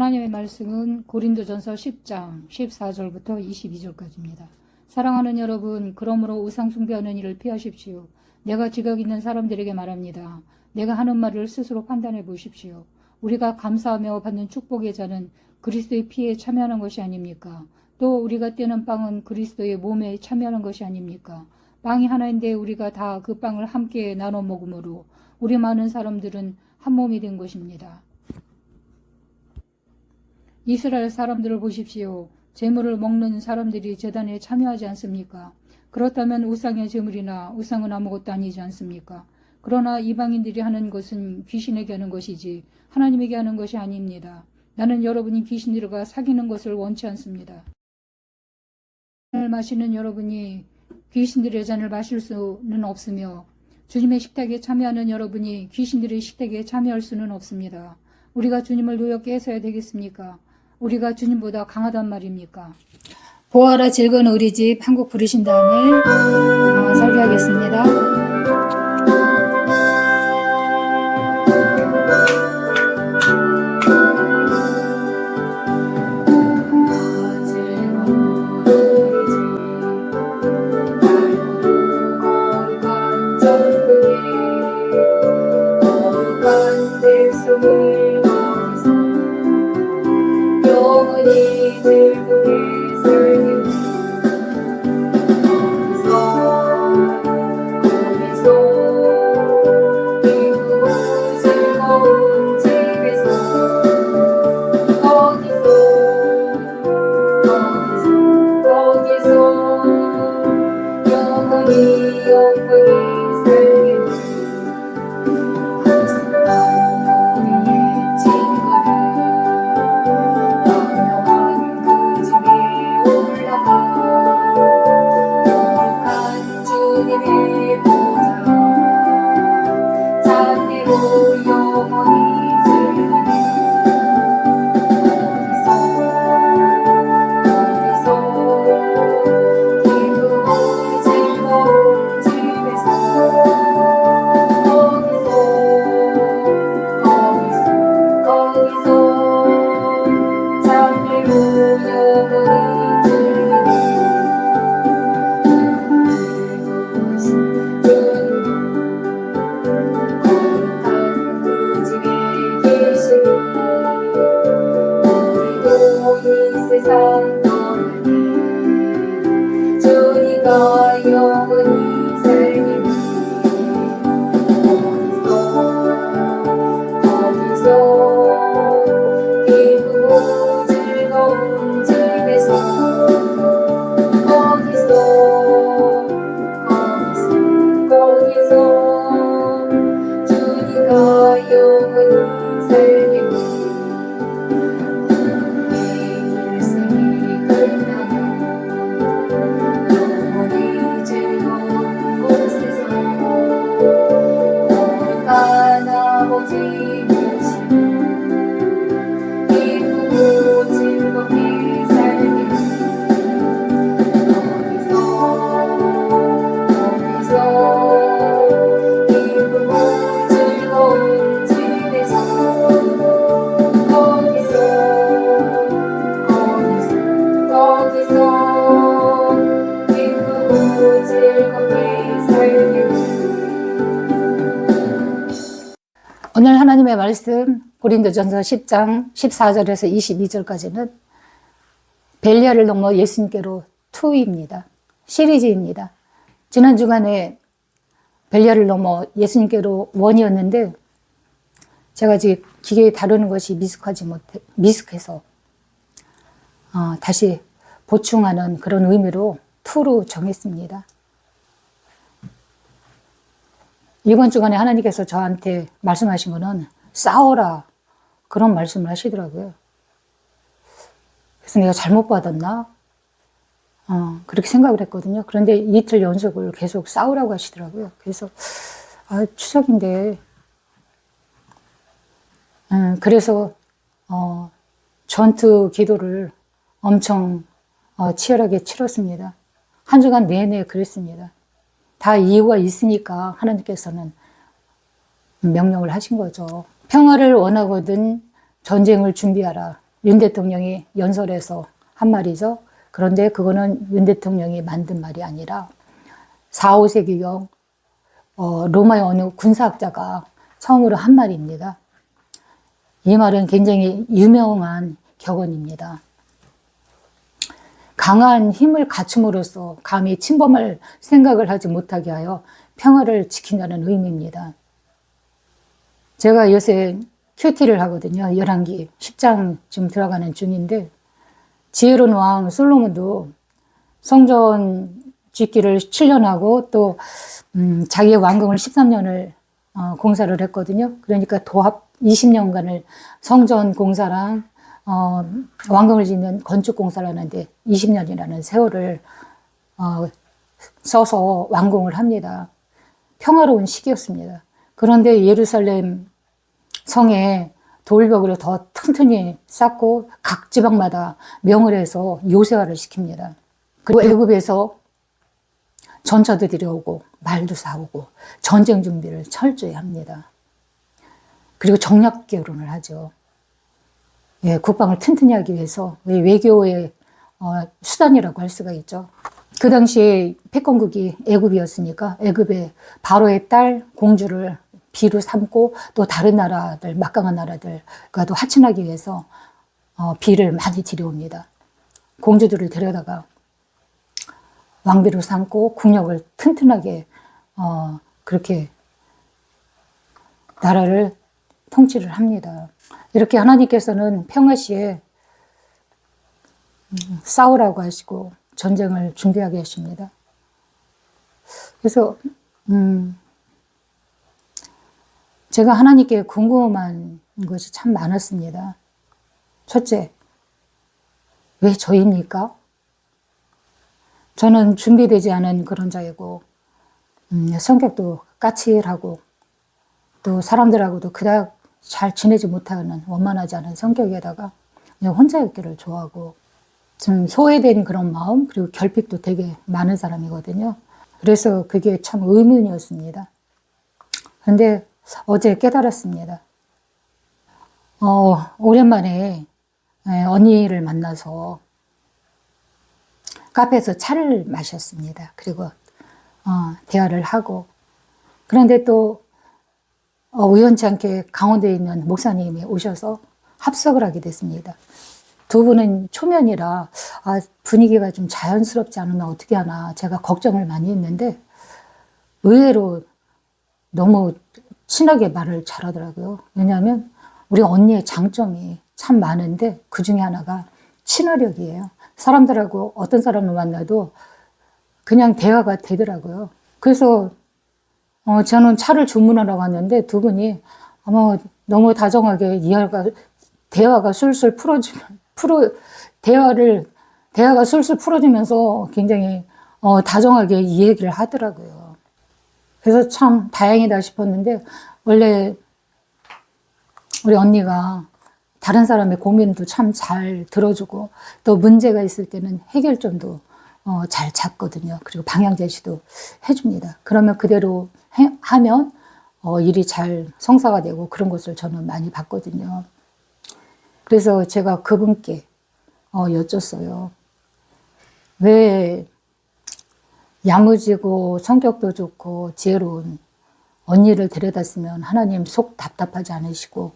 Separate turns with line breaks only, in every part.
하나님의 말씀은 고린도전서 10장 14절부터 22절까지입니다. 사랑하는 여러분, 그러므로 우상 숭배하는 일을 피하십시오. 내가 지각 있는 사람들에게 말합니다. 내가 하는 말을 스스로 판단해 보십시오. 우리가 감사하며 받는 축복의 자는 그리스도의 피에 참여하는 것이 아닙니까? 또 우리가 떼는 빵은 그리스도의 몸에 참여하는 것이 아닙니까? 빵이 하나인데 우리가 다 그 빵을 함께 나눠 먹으므로 우리 많은 사람들은 한 몸이 된 것입니다. 이스라엘 사람들을 보십시오. 제물을 먹는 사람들이 제단에 참여하지 않습니까? 그렇다면 우상의 제물이나 우상은 아무것도 아니지 않습니까? 그러나 이방인들이 하는 것은 귀신에게 하는 것이지 하나님에게 하는 것이 아닙니다. 나는 여러분이 귀신들과 사귀는 것을 원치 않습니다. 잔을 마시는 여러분이 귀신들의 잔을 마실 수는 없으며 주님의 식탁에 참여하는 여러분이 귀신들의 식탁에 참여할 수는 없습니다. 우리가 주님을 노엽게 해서야 되겠습니까? 우리가 주님보다 강하단 말입니까? 보아라 즐거운 우리 집 한곡 부르신 다음에 설교하겠습니다. 오늘 하나님의 말씀 고린도전서 10장 14절에서 22절까지는 벨리알을 넘어 예수님께로 2입니다. 시리즈입니다. 지난 주간에 벨리알을 넘어 예수님께로 1이었는데 제가 지금 기계에 다루는 것이 미숙해서 다시 보충하는 그런 의미로 2로 정했습니다. 이번 주간에 하나님께서 저한테 말씀하신 거는 싸워라 그런 말씀을 하시더라고요. 그래서 내가 잘못 받았나? 그렇게 생각을 했거든요. 그런데 이틀 연속을 계속 싸우라고 하시더라고요. 그래서 추석인데 그래서 전투 기도를 엄청 치열하게 치렀습니다. 한 주간 내내 그랬습니다. 다 이유가 있으니까 하나님께서는 명령을 하신 거죠. 평화를 원하거든 전쟁을 준비하라.
윤 대통령이 연설해서 한 말이죠. 그런데 그거는 윤 대통령이 만든 말이 아니라 4, 5세기경 로마의 어느 군사학자가 처음으로 한 말입니다. 이 말은 굉장히 유명한 격언입니다. 강한 힘을 갖춤으로써 감히 침범할 생각을 하지 못하게 하여 평화를 지킨다는 의미입니다. 제가 요새 큐티를 하거든요. 열왕기 10장 지금 들어가는 중인데, 지혜로운 왕 솔로몬도 성전 짓기를 7년 하고 또 자기의 왕궁을 13년을 공사를 했거든요. 그러니까 도합 20년간을 성전 공사랑 왕궁을 짓는 건축 공사를 하는데 20년이라는 세월을 써서 완공을 합니다. 평화로운 시기였습니다. 그런데 예루살렘 성에 돌벽으로 더 튼튼히 쌓고 각 지방마다 명을 해서 요새화를 시킵니다. 그리고 애굽에서 전차도 들여오고 말도 사오고 전쟁 준비를 철저히 합니다. 그리고 정략 결혼을 하죠. 예, 국방을 튼튼히 하기 위해서 외교의 수단이라고 할 수가 있죠. 그 당시에 패권국이 애굽이었으니까 애굽의 바로의 딸 공주를 비로 삼고 또 다른 나라들, 막강한 나라들과도 하친하기 위해서 비를 많이 들여옵니다. 공주들을 데려다가 왕비로 삼고 국력을 튼튼하게 그렇게 나라를 통치를 합니다. 이렇게 하나님께서는 평화시에 싸우라고 하시고 전쟁을 준비하게 하십니다. 그래서 제가 하나님께 궁금한 것이 참 많았습니다. 첫째, 왜 저입니까? 저는 준비되지 않은 그런 자이고 성격도 까칠하고 또 사람들하고도 그닥 잘 지내지 못하는 원만하지 않은 성격에다가 혼자 있기를 좋아하고 좀 소외된 그런 마음, 그리고 결핍도 되게 많은 사람이거든요. 그래서 그게 참 의문이었습니다. 그런데 어제 깨달았습니다. 오랜만에 언니를 만나서 카페에서 차를 마셨습니다. 그리고 대화를 하고, 그런데 또 우연치 않게 강원도에 있는 목사님이 오셔서 합석을 하게 됐습니다. 두 분은 초면이라 분위기가 좀 자연스럽지 않으면 어떻게 하나 제가 걱정을 많이 했는데 의외로 너무 친하게 말을 잘하더라고요. 왜냐하면 우리 언니의 장점이 참 많은데 그 중에 하나가 친화력이에요. 사람들하고 어떤 사람을 만나도 그냥 대화가 되더라고요. 그래서 저는 차를 주문하러 갔는데 두 분이 아마 너무 다정하게 대화가 술술 대화가 술술 풀어지면서 굉장히 다정하게 이 얘기를 하더라고요. 그래서 참 다행이다 싶었는데, 원래 우리 언니가 다른 사람의 고민도 참 잘 들어주고 또 문제가 있을 때는 해결점도 잘 잡거든요. 그리고 방향 제시도 해줍니다. 그러면 그대로 하면 일이 잘 성사가 되고 그런 것을 저는 많이 봤거든요. 그래서 제가 그분께 여쭸어요. 왜 야무지고 성격도 좋고 지혜로운 언니를 데려다 쓰면 하나님 속 답답하지 않으시고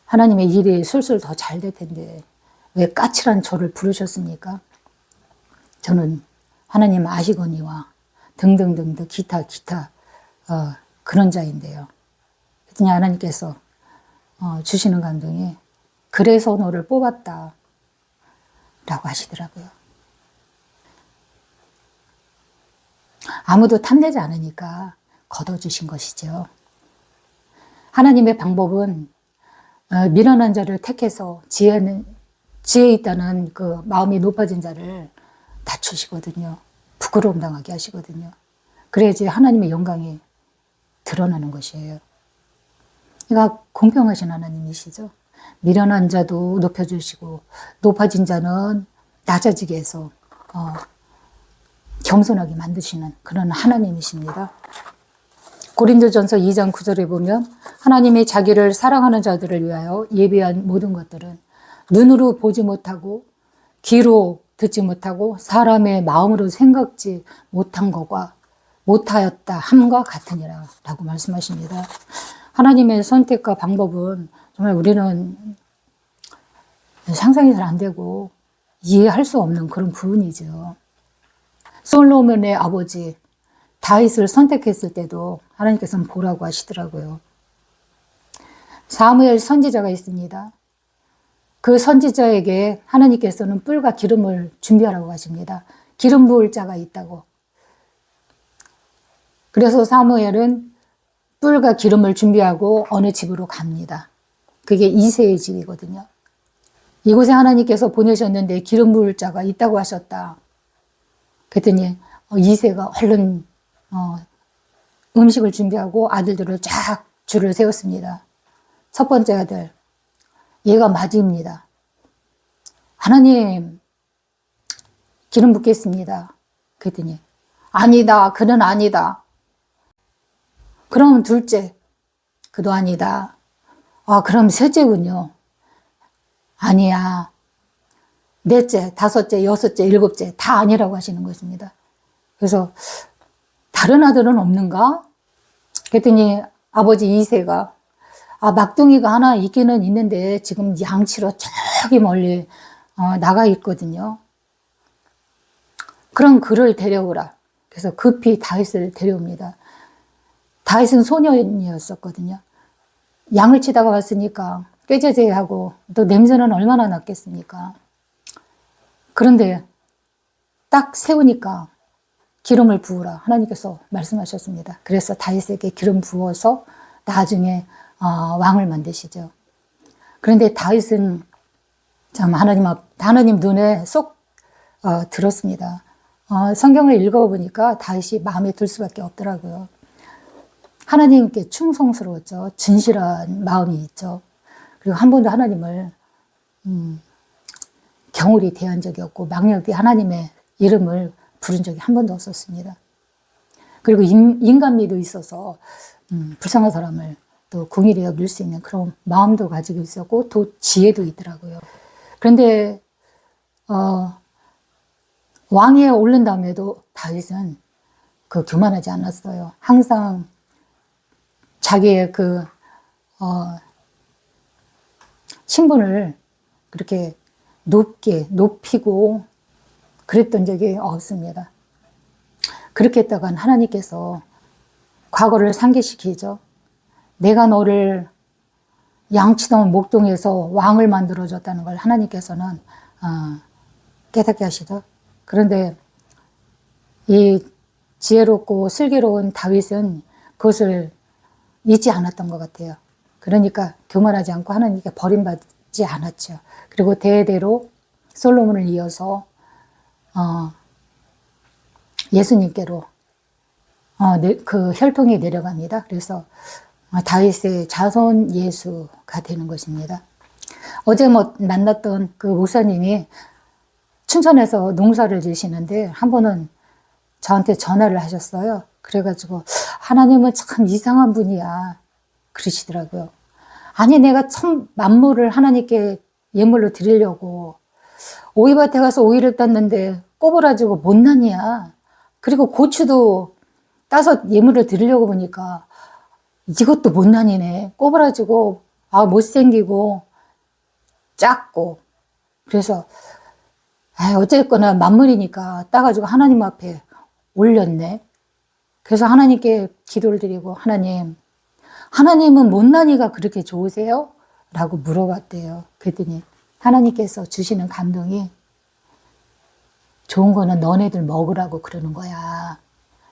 하나님의 일이 술술 더 잘 될 텐데 왜 까칠한 저를 부르셨습니까? 저는 하나님 아시거니와 등등등등 기타 그런 자인데요. 그랬더니 하나님께서 주시는 감동이 그래서 너를 뽑았다 라고 하시더라고요. 아무도 탐내지 않으니까 거둬주신 것이죠. 하나님의 방법은 미련한 자를 택해서 지혜 있다는 그 마음이 높아진 자를 낮추시거든요. 부끄러움 당하게 하시거든요. 그래야지 하나님의 영광이 드러나는 것이에요. 그러니까 공평하신 하나님이시죠. 미련한 자도 높여주시고 높아진 자는 낮아지게 해서 겸손하게 만드시는 그런 하나님이십니다. 고린도전서 2장 9절에 보면 하나님이 자기를 사랑하는 자들을 위하여 예비한 모든 것들은 눈으로 보지 못하고 귀로 듣지 못하고 사람의 마음으로 생각지 못한 것과 못하였다 함과 같으니라 라고 말씀하십니다. 하나님의 선택과 방법은 정말 우리는 상상이 잘 안 되고 이해할 수 없는 그런 부분이죠. 솔로몬의 아버지 다윗을 선택했을 때도 하나님께서는 보라고 하시더라고요. 사무엘 선지자가 있습니다. 그 선지자에게 하나님께서는 뿔과 기름을 준비하라고 하십니다. 기름 부을 자가 있다고. 그래서 사무엘은 뿔과 기름을 준비하고 어느 집으로 갑니다. 그게 이새의 집이거든요. 이곳에 하나님께서 보내셨는데 기름 부을 자가 있다고 하셨다. 그랬더니 이새가 얼른 음식을 준비하고 아들들을 쫙 줄을 세웠습니다. 첫 번째 아들, 얘가 맞이입니다. 하나님, 기름 붓겠습니다. 그랬더니 아니다, 그는 아니다. 그럼 둘째, 그도 아니다. 그럼 셋째군요. 아니야. 넷째, 다섯째, 여섯째, 일곱째 다 아니라고 하시는 것입니다. 그래서 다른 아들은 없는가? 그랬더니 아버지 이새가 막둥이가 하나 있기는 있는데 지금 양치로 저기 멀리 나가 있거든요. 그럼 그를 데려오라. 그래서 급히 다윗을 데려옵니다. 다윗은 소년이었었거든요. 양을 치다가 왔으니까 꾀죄죄하고 또 냄새는 얼마나 났겠습니까? 그런데 딱 세우니까 기름을 부으라 하나님께서 말씀하셨습니다. 그래서 다윗에게 기름 부어서 나중에 왕을 만드시죠. 그런데 다윗은 참 하나님 눈에 쏙 들었습니다. 성경을 읽어보니까 다윗이 마음에 들 수밖에 없더라고요. 하나님께 충성스러웠죠. 진실한 마음이 있죠. 그리고 한 번도 하나님을 경홀히 대한 적이 없고 망령되이 하나님의 이름을 부른 적이 한 번도 없었습니다. 그리고 인간미도 있어서 불쌍한 사람을 또 궁일이 여길 수 있는 그런 마음도 가지고 있었고 또 지혜도 있더라고요. 그런데 왕위에 오른 다음에도 다윗은 교만하지 않았어요. 항상 자기의 신분을 그렇게 높이고 그랬던 적이 없습니다. 그렇게 했다간 하나님께서 과거를 상기시키죠. 내가 너를 양치던 목동에서 왕을 만들어줬다는 걸 하나님께서는 깨닫게 하시죠. 그런데 이 지혜롭고 슬기로운 다윗은 그것을 잊지 않았던 것 같아요. 그러니까 교만하지 않고 하나님께 버림받지 않았죠. 그리고 대대로 솔로몬을 이어서 예수님께로 그 혈통이 내려갑니다. 그래서 다윗의 자손 예수가 되는 것입니다. 어제 만났던 그 목사님이 춘천에서 농사를 지시는데 한 번은 저한테 전화를 하셨어요. 그래가지고 하나님은 참 이상한 분이야 그러시더라고요. 아니 내가 참 만물을 하나님께 예물로 드리려고 오이밭에 가서 오이를 땄는데 꼬부라지고 못난이야. 그리고 고추도 따서 예물을 드리려고 보니까 이것도 못난이네. 꼬부라지고 못생기고 작고. 그래서 어쨌거나 만물이니까 따가지고 하나님 앞에 올렸네. 그래서 하나님께 기도를 드리고 하나님은 못난이가 그렇게 좋으세요? 라고 물어봤대요. 그랬더니 하나님께서 주시는 감동이 좋은 거는 너네들 먹으라고 그러는 거야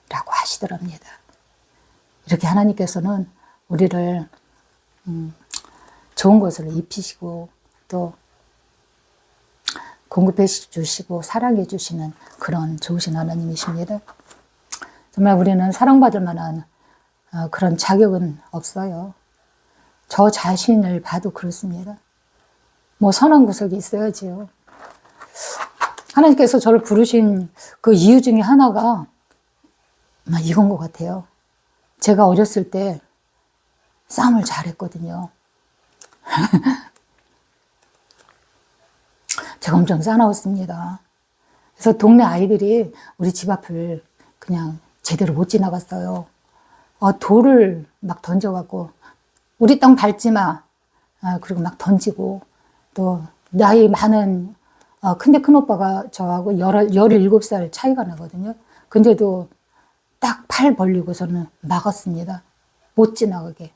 라고 하시더랍니다. 이렇게 하나님께서는 우리를 좋은 것을 입히시고 또 공급해 주시고 사랑해 주시는 그런 좋으신 하나님이십니다. 정말 우리는 사랑받을 만한 그런 자격은 없어요. 저 자신을 봐도 그렇습니다. 선한 구석이 있어야지요. 하나님께서 저를 부르신 그 이유 중에 하나가 이건 것 같아요. 제가 어렸을 때 싸움을 잘했거든요. 제가 엄청 싸나웠습니다. 그래서 동네 아이들이 우리 집 앞을 그냥 제대로 못 지나갔어요. 돌을 막 던져갖고 우리 땅 밟지 마. 그리고 막 던지고, 또 나이 많은 근데 큰 오빠가 저하고 17살 차이가 나거든요. 근데도 딱 팔 벌리고서는 막았습니다. 못 지나가게.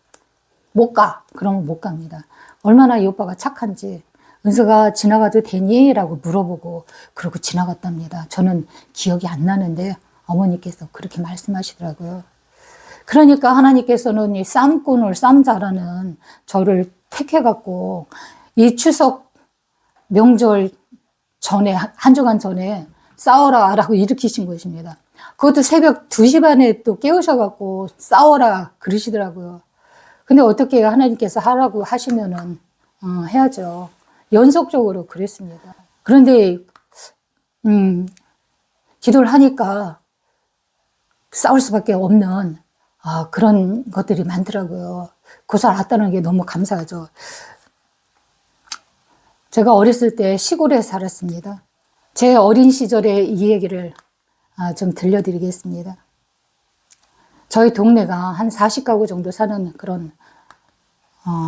못 가. 그러면 못 갑니다. 얼마나 이 오빠가 착한지. 은서가 지나가도 되니? 라고 물어보고 그러고 지나갔답니다. 저는 기억이 안 나는데 어머니께서 그렇게 말씀하시더라고요. 그러니까 하나님께서는 이 쌈꾼을 쌈 잘하는 저를 택해갖고 이 추석 명절 전에, 한 주간 전에 싸워라 라고 일으키신 것입니다. 그것도 새벽 2시 반에 또 깨우셔갖고 싸워라 그러시더라고요. 근데 어떻게 하나님께서 하라고 하시면은 해야죠. 연속적으로 그랬습니다. 그런데 기도를 하니까 싸울 수밖에 없는 그런 것들이 많더라고요. 그것을 알았다는 게 너무 감사하죠. 제가 어렸을 때 시골에 살았습니다. 제 어린 시절의 이 얘기를 좀 들려드리겠습니다. 저희 동네가 한 40가구 정도 사는 그런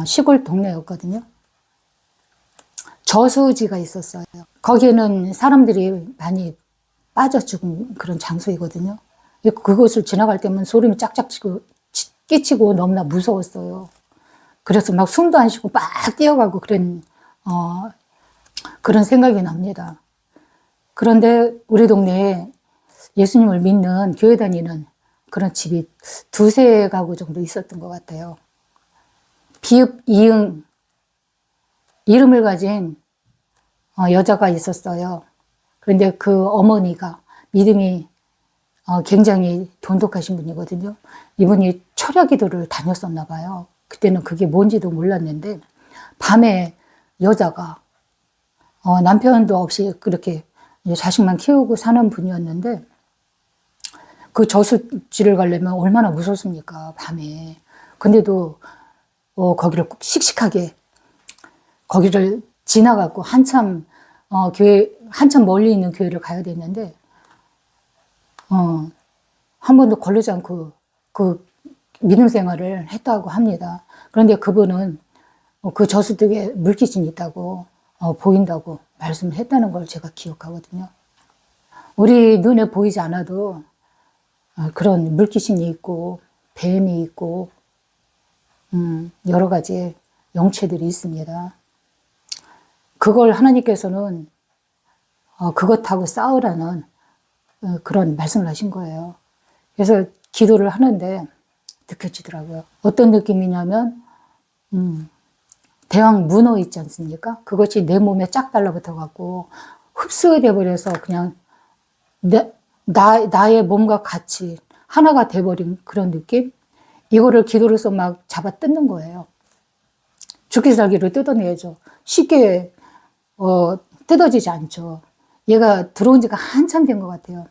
시골 동네였거든요. 저수지가 있었어요. 거기에는 사람들이 많이 빠져 죽은 그런 장소이거든요. 그곳을 지나갈 때면 소름이 짝짝 끼치고 너무나 무서웠어요. 그래서 막 숨도 안 쉬고 막 뛰어가고 그런 생각이 납니다. 그런데 우리 동네에 예수님을 믿는 교회 다니는 그런 집이 2~3가구 정도 있었던 것 같아요. 비읍, 이응, 이름을 가진 여자가 있었어요. 그런데 그 어머니가 믿음이 굉장히 돈독하신 분이거든요. 이분이 철야 기도를 다녔었나 봐요. 그때는 그게 뭔지도 몰랐는데 밤에 여자가 남편도 없이 그렇게 자식만 키우고 사는 분이었는데 그 저수지를 가려면 얼마나 무섭습니까, 밤에. 근데도 거기를 꼭 씩씩하게 거기를 지나가고 한참 멀리 있는 교회를 가야 됐는데 한 번도 걸리지 않고 그 믿음 생활을 했다고 합니다. 그런데 그분은 그 저수지에 물귀신이 있다고 보인다고 말씀을 했다는 걸 제가 기억하거든요. 우리 눈에 보이지 않아도 그런 물귀신이 있고 뱀이 있고 여러 가지 영체들이 있습니다. 그걸 하나님께서는 그것하고 싸우라는 그런 말씀을 하신 거예요. 그래서 기도를 하는데 느껴지더라고요. 어떤 느낌이냐면 대왕 문어 있지 않습니까? 그것이 내 몸에 쫙 달라붙어 갖고 흡수돼 버려서 그냥 나의 몸과 같이 하나가 돼버린 그런 느낌? 이거를 기도로서 막 잡아 뜯는 거예요. 죽기 살기로 뜯어내야죠. 쉽게 뜯어지지 않죠. 얘가 들어온 지가 한참 된 것 같아요.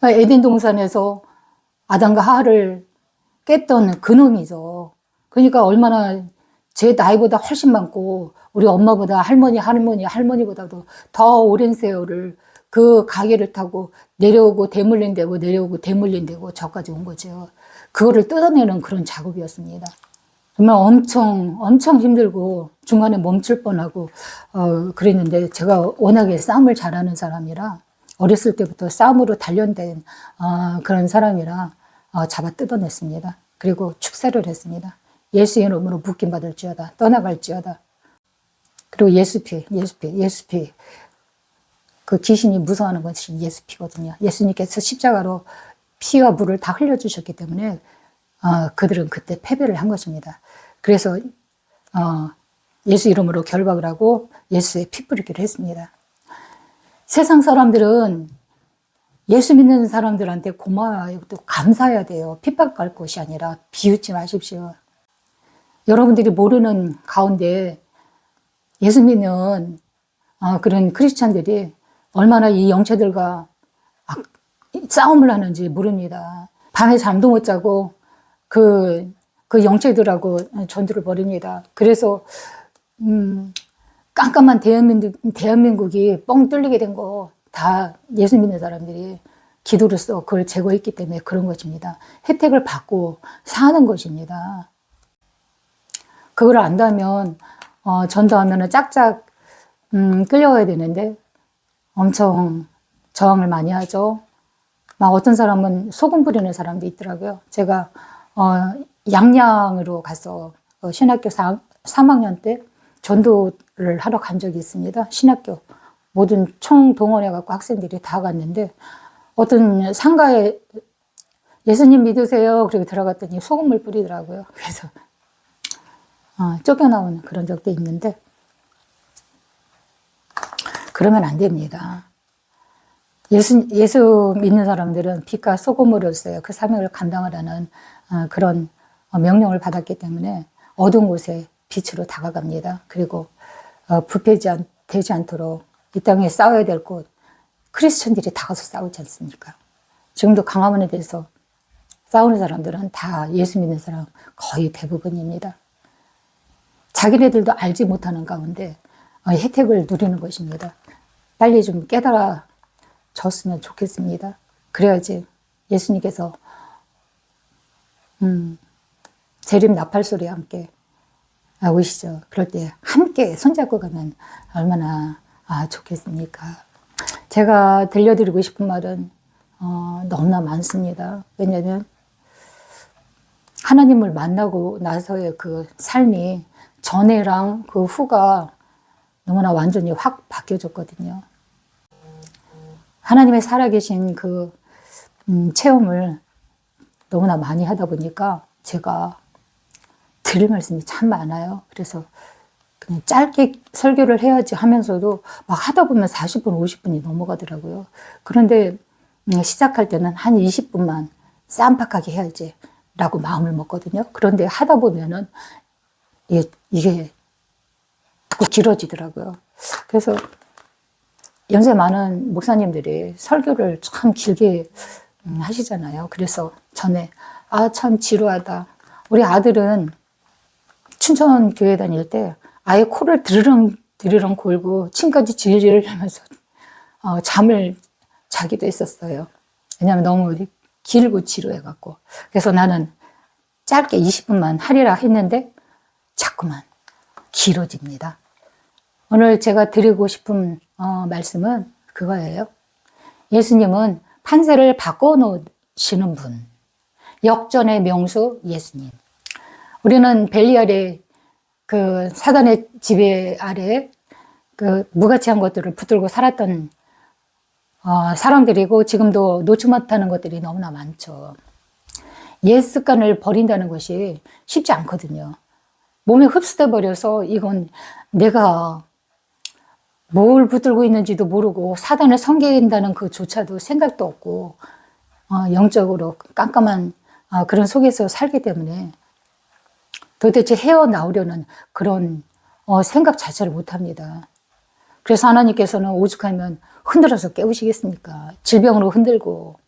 에덴 동산에서 아담과 하와를 깼던 그놈이죠. 그러니까 얼마나 제 나이보다 훨씬 많고 우리 엄마보다 할머니보다도 더 오랜 세월을 그 가게를 타고 내려오고 대물림되고 내려오고 대물림되고 저까지 온 거죠. 그거를 뜯어내는 그런 작업이었습니다. 정말 엄청 힘들고 중간에 멈출 뻔하고 그랬는데 제가 워낙에 싸움을 잘하는 사람이라 어렸을 때부터 싸움으로 단련된 그런 사람이라 잡아 뜯어냈습니다. 그리고 축사를 했습니다. 예수의 이름으로 묶임받을지어다 떠나갈지어다. 그리고 예수피 그 귀신이 무서워하는 것이 예수피거든요. 예수님께서 십자가로 피와 물을 다 흘려주셨기 때문에 그들은 그때 패배를 한 것입니다. 그래서 예수 이름으로 결박을 하고 예수의 피 뿌리기를 했습니다. 세상 사람들은 예수 믿는 사람들한테 고마워요. 또 감사해야 돼요. 핍박할 것이 아니라 비웃지 마십시오. 여러분들이 모르는 가운데 예수 믿는 그런 크리스찬들이 얼마나 이 영체들과 싸움을 하는지 모릅니다. 밤에 잠도 못 자고 그 그 영체들하고 전투를 벌입니다. 그래서 깜깜한 대한민국이 뻥 뚫리게 된 거 다 예수 믿는 사람들이 기도로서 그걸 제거했기 때문에 그런 것입니다. 혜택을 받고 사는 것입니다. 그걸 안다면 전도하면 짝짝 끌려가야 되는데 엄청 저항을 많이 하죠. 막 어떤 사람은 소금 부리는 사람도 있더라고요. 제가 양양으로 가서 신학교 3학년 때 전도를 하러 간 적이 있습니다. 신학교 모든 총동원해갖고 학생들이 다 갔는데 어떤 상가에 예수님 믿으세요. 그리고 들어갔더니 소금을 뿌리더라고요. 그래서 쫓겨나오는 그런 적도 있는데 그러면 안 됩니다. 예수 믿는 사람들은 빛과 소금으로서의 그 사명을 감당하라는 그런 명령을 받았기 때문에 어두운 곳에 빛으로 다가갑니다. 그리고 부패되지 않도록 이 땅에 싸워야 될 곳 크리스천들이 다 가서 싸우지 않습니까? 지금도 강화문에 대해서 싸우는 사람들은 다 예수 믿는 사람 거의 대부분입니다. 자기네들도 알지 못하는 가운데 혜택을 누리는 것입니다. 빨리 좀 깨달아졌으면 좋겠습니다. 그래야지 예수님께서 재림 나팔 소리와 함께 오시죠. 그럴 때 함께 손잡고 가면 얼마나 좋겠습니까? 제가 들려드리고 싶은 말은 너무나 많습니다. 왜냐하면 하나님을 만나고 나서의 그 삶이 전에랑 그 후가 너무나 완전히 확 바뀌어졌거든요. 하나님의 살아계신 그 체험을 너무나 많이 하다 보니까 제가 드릴 말씀이 참 많아요. 그래서 그냥 짧게 설교를 해야지 하면서도 막 하다 보면 40분, 50분이 넘어가더라고요. 그런데 시작할 때는 한 20분만 쌈박하게 해야지 라고 마음을 먹거든요. 그런데 하다 보면은 이게 자꾸 길어지더라고요. 그래서 연세 많은 목사님들이 설교를 참 길게 하시잖아요. 그래서 전에 참 지루하다. 우리 아들은 춘천 교회 다닐 때 아예 코를 드르렁 골고 침까지 질질 하면서 잠을 자기도 했었어요. 왜냐하면 너무 길고 지루해갖고. 그래서 나는 짧게 20분만 하리라 했는데 자꾸만 길어집니다. 오늘 제가 드리고 싶은 말씀은 그거예요. 예수님은 판세를 바꿔놓으시는 분. 역전의 명수 예수님. 우리는 벨리알의 그 사단의 지배 아래 그 무가치한 것들을 붙들고 살았던 사람들이고 지금도 놓지 못하는 것들이 너무나 많죠. 옛 습관을 버린다는 것이 쉽지 않거든요. 몸에 흡수돼 버려서 이건 내가 뭘 붙들고 있는지도 모르고 사단을 섬긴다는 그조차도 생각도 없고 영적으로 깜깜한 그런 속에서 살기 때문에 도대체 헤어나오려는 그런 생각 자체를 못합니다. 그래서 하나님께서는 오죽하면 흔들어서 깨우시겠습니까? 질병으로 흔들고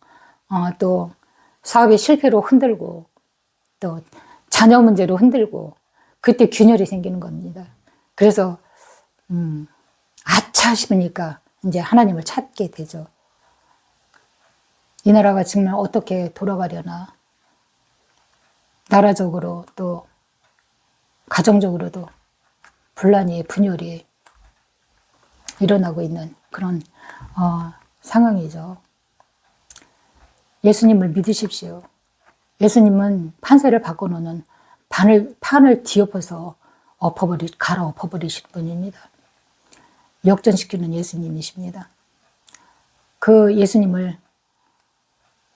또 사업의 실패로 흔들고 또 자녀 문제로 흔들고 그때 균열이 생기는 겁니다. 그래서 아차 싶으니까 이제 하나님을 찾게 되죠. 이 나라가 정말 어떻게 돌아가려나. 나라적으로 또 가정적으로도 분란이 분열이 일어나고 있는 그런 상황이죠. 예수님을 믿으십시오. 예수님은 판세를 바꿔놓는 판을 뒤엎어서 갈아엎어버리실 분입니다. 역전시키는 예수님이십니다. 그 예수님을,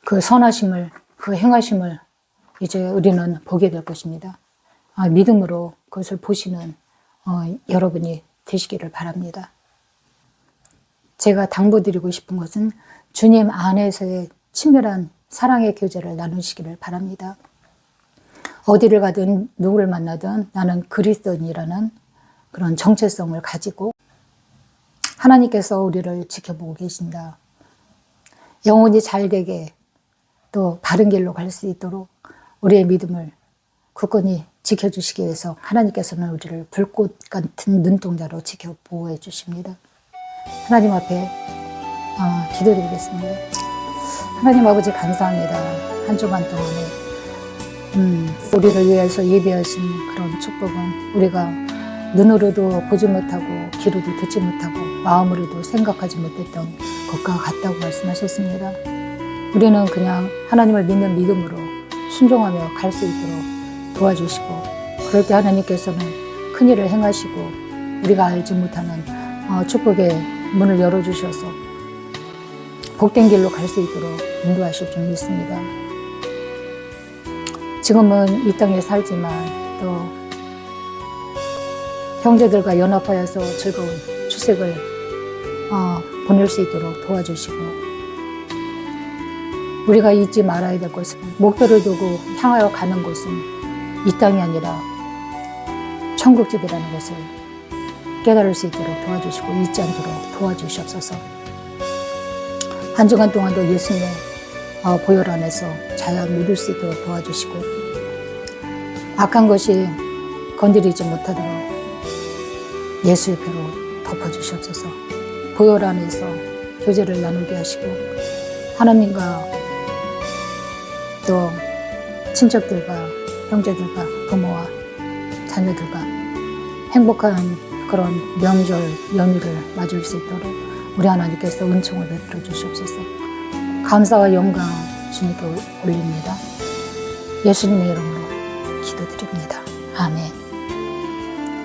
그 선하심을, 그 행하심을 이제 우리는 보게 될 것입니다. 믿음으로 그것을 보시는 여러분이 되시기를 바랍니다. 제가 당부드리고 싶은 것은 주님 안에서의 친밀한 사랑의 교제를 나누시기를 바랍니다. 어디를 가든 누구를 만나든 나는 그리스도인이라는 그런 정체성을 가지고 하나님께서 우리를 지켜보고 계신다. 영혼이 잘되게 또 바른 길로 갈 수 있도록 우리의 믿음을 굳건히 지켜주시기 위해서 하나님께서는 우리를 불꽃 같은 눈동자로 지켜 보호해 주십니다. 하나님 앞에 기도드리겠습니다. 하나님 아버지 감사합니다. 한 주간 동안에 우리를 위해서 예비하신 그런 축복은 우리가 눈으로도 보지 못하고 귀로도 듣지 못하고 마음으로도 생각하지 못했던 것과 같다고 말씀하셨습니다. 우리는 그냥 하나님을 믿는 믿음으로 순종하며 갈 수 있도록 도와주시고, 그럴 때 하나님께서는 큰일을 행하시고 우리가 알지 못하는 축복의 문을 열어주셔서 복된 길로 갈 수 있도록 인도하실 줄 믿습니다. 지금은 이 땅에 살지만 또 형제들과 연합하여서 즐거운 추색을 보낼 수 있도록 도와주시고, 우리가 잊지 말아야 될 것은 목표를 두고 향하여 가는 곳은 이 땅이 아니라 천국집이라는 것을 깨달을 수 있도록 도와주시고 잊지 않도록 도와주시옵소서. 한 주간 동안도 예수님의 보혈 안에서 잘 믿을 수 있도록 도와주시고, 악한 것이 건드리지 못하도록 예수의 피로 덮어주시옵소서. 보혈 안에서 교제를 나누게 하시고, 하나님과 또 친척들과 형제들과 부모와 자녀들과 행복한 그런 명절 연휴를 맞을 수 있도록 우리 하나님께서 은총을 베풀어 주시옵소서. 감사와 영광 주님께 올립니다. 예수님의 이름으로 기도드립니다. 아멘.